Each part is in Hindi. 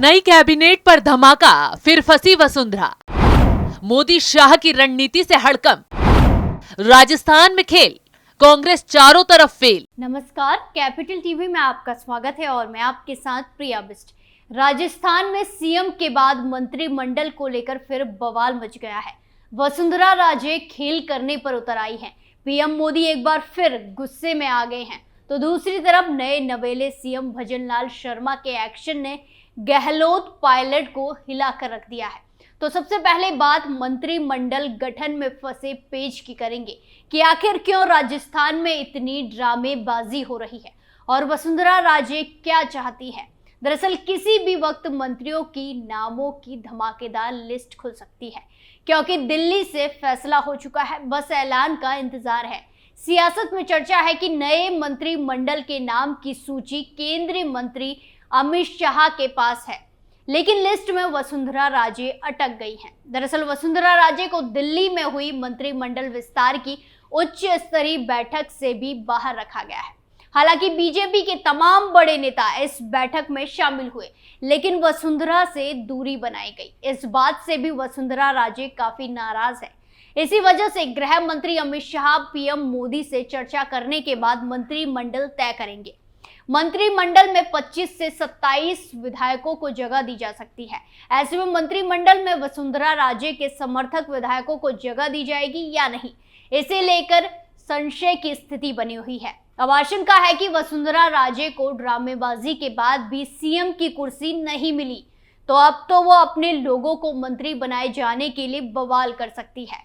नई कैबिनेट पर धमाका, फिर फंसी वसुंधरा। मोदी शाह की रणनीति से हड़कंप। राजस्थान में खेल, कांग्रेस चारों तरफ फेल। नमस्कार, कैपिटल टीवी में आपका स्वागत है और मैं आपके साथ प्रिया बिस्ट। राजस्थान में सीएम के बाद मंत्रिमंडल को लेकर फिर बवाल मच गया है। वसुंधरा राजे खेल करने पर उतर आई हैं। पीएम मोदी एक बार फिर गुस्से में आ गए हैं, तो दूसरी तरफ नए नवेले सीएम भजनलाल शर्मा के एक्शन ने गहलोत पायलट को हिलाकर रख दिया है। तो सबसे पहले बात मंत्रिमंडल गठन में फंसे पेज की करेंगे कि आखिर क्यों राजस्थान में इतनी ड्रामेबाजी हो रही है और वसुंधरा राजे क्या चाहती है। दरअसल किसी भी वक्त मंत्रियों की नामों की धमाकेदार लिस्ट खुल सकती है, क्योंकि दिल्ली से फैसला हो चुका है, बस ऐलान का इंतजार है। सियासत में चर्चा है कि नए मंत्रिमंडल के नाम की सूची केंद्रीय मंत्री अमित शाह के पास है, लेकिन लिस्ट में वसुंधरा राजे अटक गई हैं। दरअसल वसुंधरा राजे को दिल्ली में हुई मंत्रिमंडल विस्तार की उच्च स्तरीय बैठक से भी बाहर रखा गया है। हालांकि बीजेपी के तमाम बड़े नेता इस बैठक में शामिल हुए, लेकिन वसुंधरा से दूरी बनाई गई। इस बात से भी वसुंधरा राजे काफी नाराज है। इसी वजह से गृह मंत्री अमित शाह पीएम मोदी से चर्चा करने के बाद मंत्रिमंडल तय करेंगे। मंत्रिमंडल में 25 से 27 विधायकों को जगह दी जा सकती है। ऐसे में मंत्रिमंडल में वसुंधरा राजे के समर्थक विधायकों को जगह दी जाएगी या नहीं, इसे लेकर संशय की स्थिति बनी हुई है। अब आशंका है कि वसुंधरा राजे को ड्रामेबाजी के बाद भी सीएम की कुर्सी नहीं मिली, तो अब तो वो अपने लोगों को मंत्री बनाए जाने के लिए बवाल कर सकती है।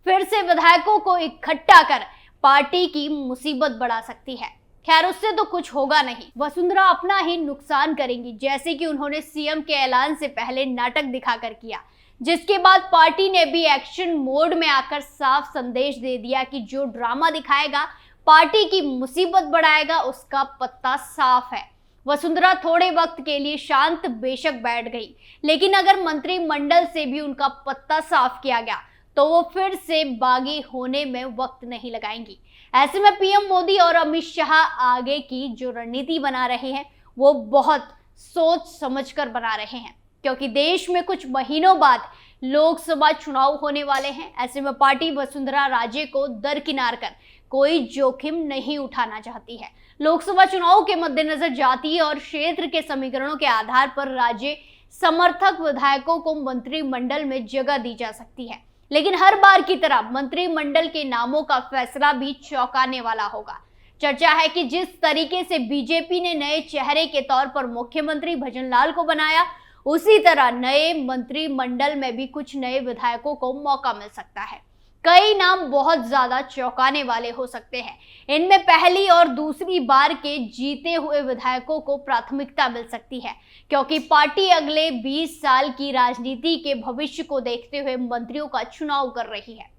फिर से विधायकों को इकट्ठा कर पार्टी की मुसीबत बढ़ा सकती है। खैर, उससे तो कुछ होगा नहीं, वसुंधरा अपना ही नुकसान करेंगी, जैसे कि उन्होंने सीएम के ऐलान से पहले नाटक दिखाकर किया, जिसके बाद पार्टी ने भी एक्शन मोड में आकर साफ संदेश दे दिया कि जो ड्रामा दिखाएगा, पार्टी की मुसीबत बढ़ाएगा, उसका पत्ता साफ है। वसुंधरा थोड़े वक्त के लिए शांत बेशक बैठ गई, लेकिन अगर मंत्रिमंडल से भी उनका पत्ता साफ किया गया तो वो फिर से बागी होने में वक्त नहीं लगाएंगी। ऐसे में पीएम मोदी और अमित शाह आगे की जो रणनीति बना रहे हैं वो बहुत सोच समझकर बना रहे हैं, क्योंकि देश में कुछ महीनों बाद लोकसभा चुनाव होने वाले हैं। ऐसे में पार्टी वसुंधरा राजे को दरकिनार कर कोई जोखिम नहीं उठाना चाहती है। लोकसभा चुनाव के मद्देनजर जातीय और क्षेत्र के समीकरणों के आधार पर राज्य समर्थक विधायकों को मंत्रिमंडल में जगह दी जा सकती है, लेकिन हर बार की तरह मंत्रिमंडल के नामों का फैसला भी चौंकाने वाला होगा। चर्चा है कि जिस तरीके से बीजेपी ने नए चेहरे के तौर पर मुख्यमंत्री भजनलाल को बनाया, उसी तरह नए मंत्रिमंडल में भी कुछ नए विधायकों को मौका मिल सकता है। कई नाम बहुत ज्यादा चौंकाने वाले हो सकते हैं। इनमें पहली और दूसरी बार के जीते हुए विधायकों को प्राथमिकता मिल सकती है, क्योंकि पार्टी अगले 20 साल की राजनीति के भविष्य को देखते हुए मंत्रियों का चुनाव कर रही है।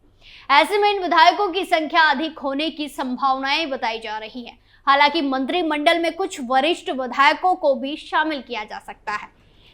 ऐसे में इन विधायकों की संख्या अधिक होने की संभावनाएं बताई जा रही है। हालांकि मंत्रिमंडल में कुछ वरिष्ठ विधायकों को भी शामिल किया जा सकता है,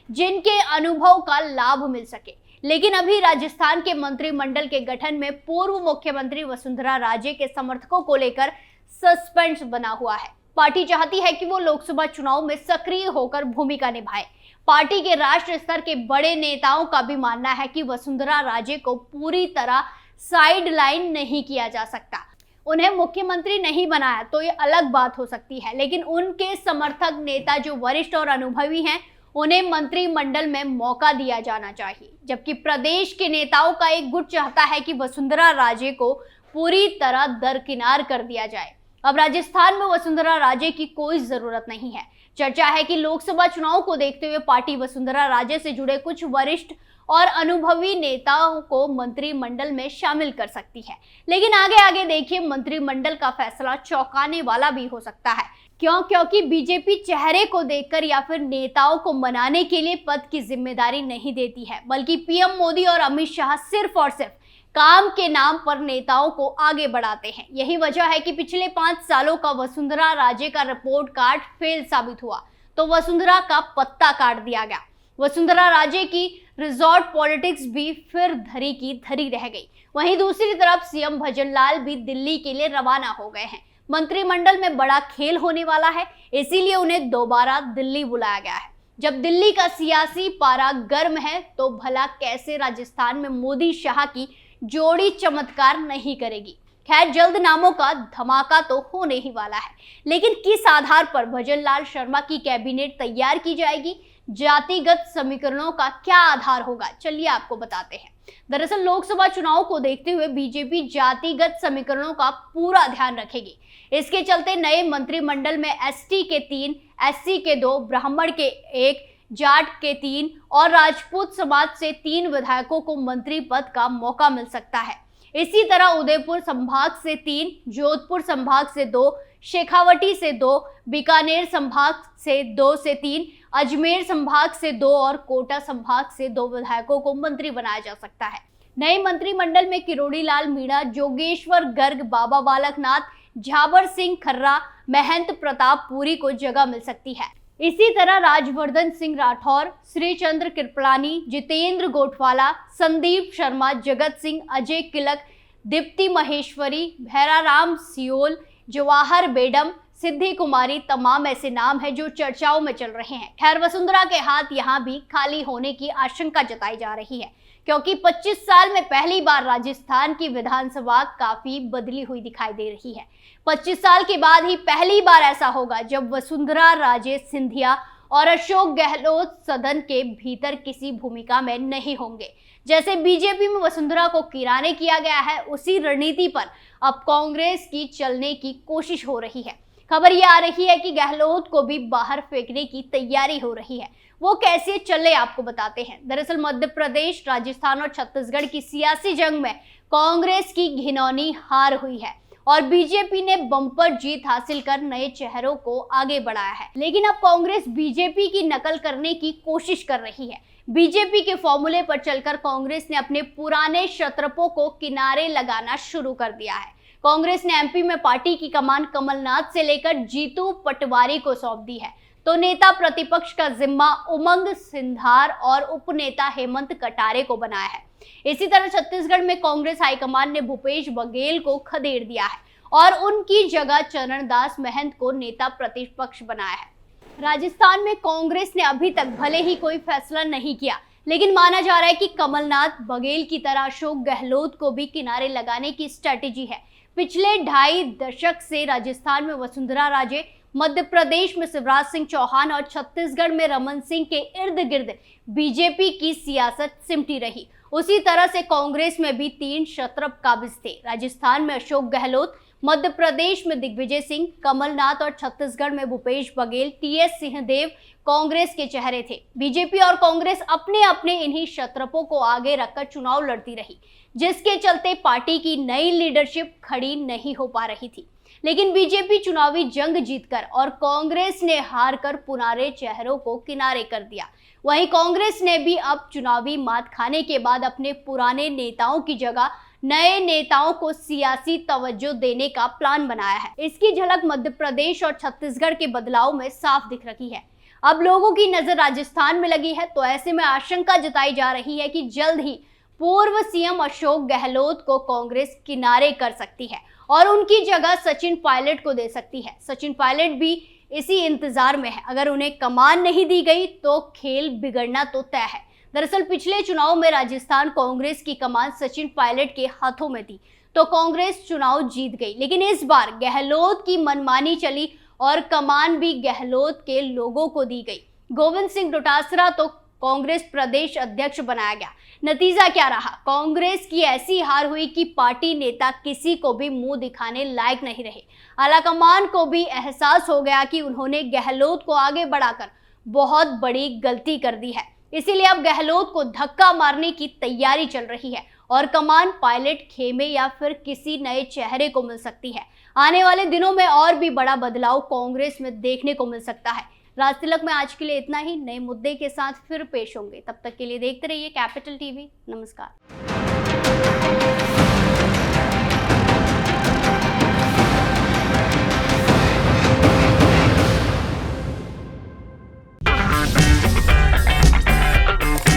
जिनके अनुभव का लाभ मिल सके। लेकिन अभी राजस्थान के मंत्रिमंडल के गठन में पूर्व मुख्यमंत्री वसुंधरा राजे के समर्थकों को लेकर सस्पेंस बना हुआ है। पार्टी चाहती है कि वो लोकसभा चुनाव में सक्रिय होकर भूमिका निभाए। पार्टी के राष्ट्रीय स्तर के बड़े नेताओं का भी मानना है कि वसुंधरा राजे को पूरी तरह साइडलाइन नहीं किया जा सकता। उन्हें मुख्यमंत्री नहीं बनाया तो ये अलग बात हो सकती है, लेकिन उनके समर्थक नेता जो वरिष्ठ और अनुभवी हैं, उन्हें मंत्रिमंडल में मौका दिया जाना चाहिए। जबकि प्रदेश के नेताओं का एक गुट चाहता है कि वसुंधरा राजे को पूरी तरह दरकिनार कर दिया जाए। अब राजस्थान में वसुंधरा राजे की कोई जरूरत नहीं है। चर्चा है कि लोकसभा चुनाव को देखते हुए पार्टी वसुंधरा राजे से जुड़े कुछ वरिष्ठ और अनुभवी नेताओं को मंत्रिमंडल में शामिल कर सकती है। लेकिन आगे आगे देखिए, मंत्रिमंडल का फैसला चौंकाने वाला भी हो सकता है। क्योंकि बीजेपी चेहरे को देखकर या फिर नेताओं को मनाने के लिए पद की जिम्मेदारी नहीं देती है, बल्कि पीएम मोदी और अमित शाह सिर्फ और सिर्फ काम के नाम पर नेताओं को आगे बढ़ाते हैं। यही वजह है कि पिछले 5 सालों का वसुंधरा राजे का रिपोर्ट कार्ड फेल साबित हुआ, तो वसुंधरा का पत्ता काट दिया गया। वसुंधरा राजे की रिजॉर्ट पॉलिटिक्स भी फिर धरी की धरी रह गई। वहीं दूसरी तरफ सीएम भजनलाल भी दिल्ली के लिए रवाना हो गए हैं। मंत्रिमंडल में बड़ा खेल होने वाला है, इसीलिए उन्हें दोबारा दिल्ली बुलाया गया है। जब दिल्ली का सियासी पारा गर्म है तो भला कैसे राजस्थान में मोदी शाह की जोड़ी चमत्कार नहीं करेगी। खैर, जल्द नामों का धमाका तो होने ही वाला है, लेकिन किस आधार पर भजन लाल शर्मा की कैबिनेट तैयार की जाएगी, जातिगत समीकरणों का क्या आधार होगा, चलिए आपको बताते हैं। दरअसल लोकसभा चुनाव को देखते हुए बीजेपी जातिगत समीकरणों का पूरा ध्यान रखेगी। इसके चलते नए मंत्रिमंडल में एसटी के 3, एससी के 2, ब्राह्मण के 1, जाट के 3 और राजपूत समाज से 3 विधायकों को मंत्री पद का मौका मिल सकता है। इसी तरह उदयपुर संभाग से 3, जोधपुर संभाग से 2, शेखावटी से 2, बीकानेर संभाग से 2 से 3, अजमेर संभाग से 2 और कोटा संभाग से 2 विधायकों को मंत्री बनाया जा सकता है। नए मंत्रिमंडल में किरोड़ी लाल मीणा, जोगेश्वर गर्ग, बाबा बालकनाथ, झाबर सिंह खर्रा, महंत प्रताप पुरी को जगह मिल सकती है। इसी तरह राजवर्धन सिंह राठौर, श्रीचंद्र कृपलानी, जितेंद्र गोठवाला, संदीप शर्मा, जगत सिंह, अजय किलक, दीप्ति महेश्वरी, भैराराम सियोल, जवाहर बेडम, सिद्धि कुमारी तमाम ऐसे नाम हैं जो चर्चाओं में चल रहे हैं। खैर, वसुंधरा के हाथ यहां भी खाली होने की आशंका जताई जा रही है, क्योंकि 25 साल में पहली बार राजस्थान की विधानसभा काफी बदली हुई दिखाई दे रही है। 25 साल के बाद ही पहली बार ऐसा होगा जब वसुंधरा राजे सिंधिया और अशोक गहलोत सदन के भीतर किसी भूमिका में नहीं होंगे। जैसे बीजेपी में वसुंधरा को किराने किया गया है, उसी रणनीति पर अब कांग्रेस की चलने की कोशिश हो रही है। खबर ये आ रही है कि गहलोत को भी बाहर फेंकने की तैयारी हो रही है। वो कैसे चले आपको बताते हैं। दरअसल मध्य प्रदेश, राजस्थान और छत्तीसगढ़ की सियासी जंग में कांग्रेस की घिनौनी हार हुई है और बीजेपी ने बम्पर जीत हासिल कर नए चेहरों को आगे बढ़ाया है। लेकिन अब कांग्रेस बीजेपी की नकल करने की कोशिश कर रही है। बीजेपी के फॉर्मूले पर चलकर कांग्रेस ने अपने पुराने शत्रपों को किनारे लगाना शुरू कर दिया है। कांग्रेस ने एमपी में पार्टी की कमान कमलनाथ से लेकर जीतू पटवारी को सौंप दी है, तो नेता प्रतिपक्ष का जिम्मा उमंग सिंधार और उपनेता हेमंत कटारे को बनाया है। इसी तरह छत्तीसगढ़ में कांग्रेस हाईकमान ने भूपेश बघेल को खदेड़ दिया है और उनकी जगह चरणदास महंत को नेता प्रतिपक्ष बनाया है। राजस्थान में कांग्रेस ने अभी तक भले ही कोई फैसला नहीं किया, लेकिन माना जा रहा है कि कमलनाथ, बघेल की तरह अशोक गहलोत को भी किनारे लगाने की स्ट्रेटेजी है। पिछले 2.5 दशक से राजस्थान में वसुंधरा राजे, मध्य प्रदेश में शिवराज सिंह चौहान और छत्तीसगढ़ में रमन सिंह के इर्द गिर्द बीजेपी की सियासत सिमटी रही। उसी तरह से कांग्रेस में भी 3 शत्रप काबिज थे। राजस्थान में अशोक गहलोत, मध्य प्रदेश में दिग्विजय सिंह, कमलनाथ और छत्तीसगढ़ में भूपेश बघेल, टीएस सिंहदेव कांग्रेस के चेहरे थे। बीजेपी और कांग्रेस अपने अपने इन्हीं शत्रपों को आगे रखकर चुनाव लड़ती रही, जिसके चलते पार्टी की नई लीडरशिप खड़ी नहीं हो पा रही थी। लेकिन बीजेपी चुनावी जंग जीतकर और कांग्रेस ने हार कर पुराने चेहरों को किनारे कर दिया। वहीं कांग्रेस ने भी अब चुनावी मात खाने के बाद अपने पुराने नेताओं की जगह नए नेताओं को सियासी तवज्जो देने का प्लान बनाया है। इसकी झलक मध्य प्रदेश और छत्तीसगढ़ के बदलाव में साफ दिख रही है। अब लोगों की नजर राजस्थान में लगी है, तो ऐसे में आशंका जताई जा रही है कि जल्द ही पूर्व सीएम अशोक गहलोत को कांग्रेस किनारे कर सकती है और उनकी जगह सचिन पायलट को दे सकती है। सचिन पायलट भी इसी इंतजार में है। अगर उन्हें कमान नहीं दी गई तो खेल बिगड़ना तो तय है। दरअसल पिछले चुनाव में राजस्थान कांग्रेस की कमान सचिन पायलट के हाथों में थी, तो कांग्रेस चुनाव जीत गई। लेकिन इस बार गहलोत की मनमानी चली और कमान भी गहलोत के लोगों को दी गई। गोविंद सिंह डोटासरा तो कांग्रेस प्रदेश अध्यक्ष बनाया गया। नतीजा क्या रहा? कांग्रेस की ऐसी हार हुई कि पार्टी नेता किसी को भी मुंह दिखाने लायक नहीं रहे। आलाकमान को भी एहसास हो गया कि उन्होंने गहलोत को आगे बढ़ाकर बहुत बड़ी गलती कर दी है। इसीलिए अब गहलोत को धक्का मारने की तैयारी चल रही है और कमान पायलट, खेमे या फिर किसी नए चेहरे को मिल सकती है। आने वाले दिनों में और भी बड़ा बदलाव कांग्रेस में देखने को मिल सकता है। राजतिलक में आज के लिए इतना ही। नए मुद्दे के साथ फिर पेश होंगे, तब तक के लिए देखते रहिए कैपिटल टीवी। नमस्कार।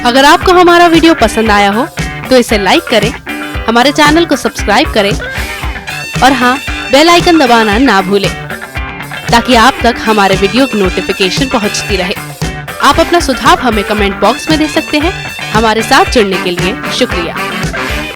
अगर आपको हमारा वीडियो पसंद आया हो तो इसे लाइक करें, हमारे चैनल को सब्सक्राइब करें और हाँ, बेल आइकन दबाना ना भूलें ताकि आप तक हमारे वीडियो की नोटिफिकेशन पहुंचती रहे। आप अपना सुझाव हमें कमेंट बॉक्स में दे सकते हैं। हमारे साथ जुड़ने के लिए शुक्रिया।